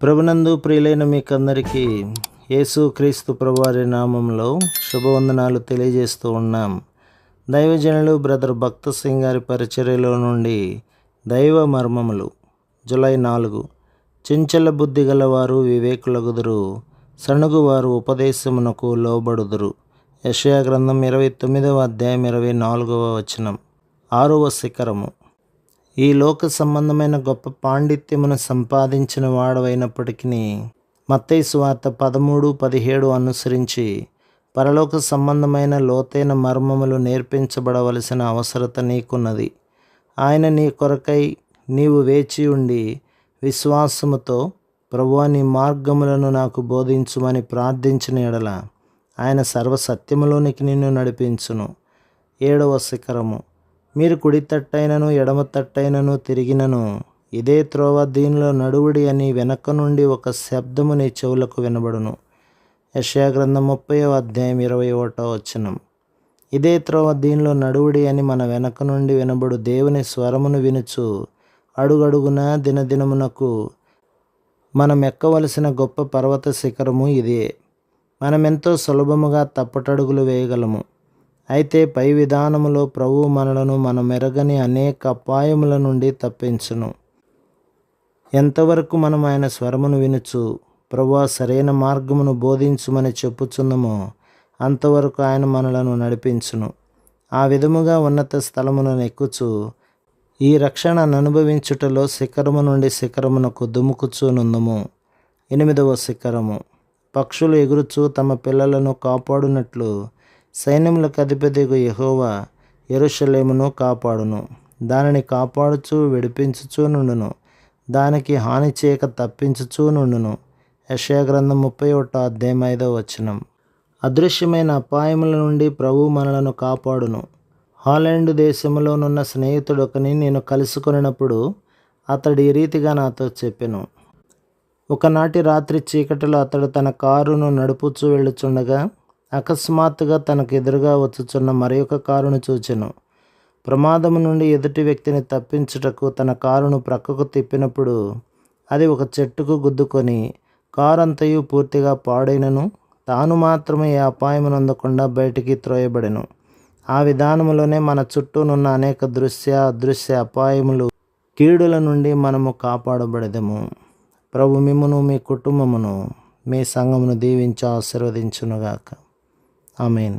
ప్రభునందు ప్రియులైన మీకందరికీ యేసుక్రీస్తు ప్రభువారి నామంలో శుభవందనాలు తెలియజేస్తూ ఉన్నాం. దైవజనులు బ్రదర్ భక్త సింగ్ గారి పరిచర్యలో నుండి దైవ మర్మములు. జూలై 4. చెంచల బుద్ధి గలవారు వివేకులగుదురు, సణుగువారు ఉపదేశమునకు లోబడుదురు. యెషయా గ్రంథం 29వ అధ్యాయం 24వ వచనం. 6వ శిఖరము. ఈ లోక సంబంధమైన గొప్ప పాండిత్యమును సంపాదించిన వాడవైనప్పటికీ మత్తయి సువార్త 13:17 అనుసరించి పరలోక సంబంధమైన లోతైన మర్మములు నేర్పించబడవలసిన అవసరత నీకున్నది. ఆయన నీ కొరకై నీవు వేచి ఉండి విశ్వాసముతో, ప్రభువా నీ మార్గములను నాకు బోధించుమని ప్రార్థించిన ఎడల ఆయన సర్వసత్యములోనికి నిన్ను నడిపించును. 7వ శిఖరము. మీరు కుడి తట్టైనను ఎడమ తట్టైనను తిరిగినను ఇదే త్రోవ, దీనిలో నడువుడి అని వెనక నుండి ఒక శబ్దము నీ చెవులకు వినబడును. యెషయా గ్రంథం 30వ అధ్యాయం 21వ వచనం. ఇదే త్రోవ, దీనిలో నడువుడి అని మన వెనక నుండి వినబడు దేవుని స్వరమును వినుచు అడుగడుగున దినదినమునకు మనం ఎక్కవలసిన గొప్ప పర్వత శిఖరము ఇదే. మనమెంతో సులభముగా తప్పటడుగులు వేయగలము. అయితే పై విధానములో ప్రభువు మనలను మనమెరగని అనేక అపాయముల నుండి తప్పించును. ఎంతవరకు మనం ఆయన స్వరమును వినుచు ప్రభువా సరైన మార్గమును బోధించుమని చెప్పుచున్నామో అంతవరకు ఆయన మనలను నడిపించును. ఆ విధముగా ఉన్నత స్థలములను ఎక్కుచు ఈ రక్షణను అనుభవించుటలో శిఖరము నుండి శిఖరమునకు దుముకుచునుందుము. 8వ శిఖరము. పక్షులు ఎగురుచు తమ పిల్లలను కాపాడునట్లు సైన్యములకు అధిపతియగు యెహోవా యెరూషలేమును కాపాడును. దానిని కాపాడుచు విడిపించుచూ నుండును, దానికి హాని చేయక తప్పించుచూ నుండును. యెషయా గ్రంథం 31వ అధ్యాయం 5వ వచనం. అదృశ్యమైన అపాయముల నుండి ప్రభువు మనలను కాపాడును. హాలండ్ దేశములోనున్న స్నేహితుడొకని నేను కలుసుకొనినప్పుడు అతడు ఈ రీతిగా నాతో చెప్పెను. ఒకనాటి రాత్రి చీకటిలో అతడు తన కారును నడుపుచూ వెళ్ళుచుండగా అకస్మాత్తుగా తనకు ఎదురుగా వచ్చుచున్న మరి ఒక కారును చూచెను. ప్రమాదము నుండి ఎదుటి వ్యక్తిని తప్పించుటకు తన కారును ప్రక్కకు తిప్పినప్పుడు అది ఒక చెట్టుకు గుద్దుకొని కారంతయు పూర్తిగా పాడైనను తాను మాత్రమే ఏ అపాయము నొందకుండా బయటికి త్రోయబడెను. ఆ విధానములోనే మన చుట్టూనున్న అనేక అదృశ్య అపాయములు, కీడుల నుండి మనము కాపాడబడెదము. ప్రభు మిమ్మును, మీ కుటుంబమును, మీ సంఘమును దీవించి ఆశీర్వదించునుగాక. ఆమేన్.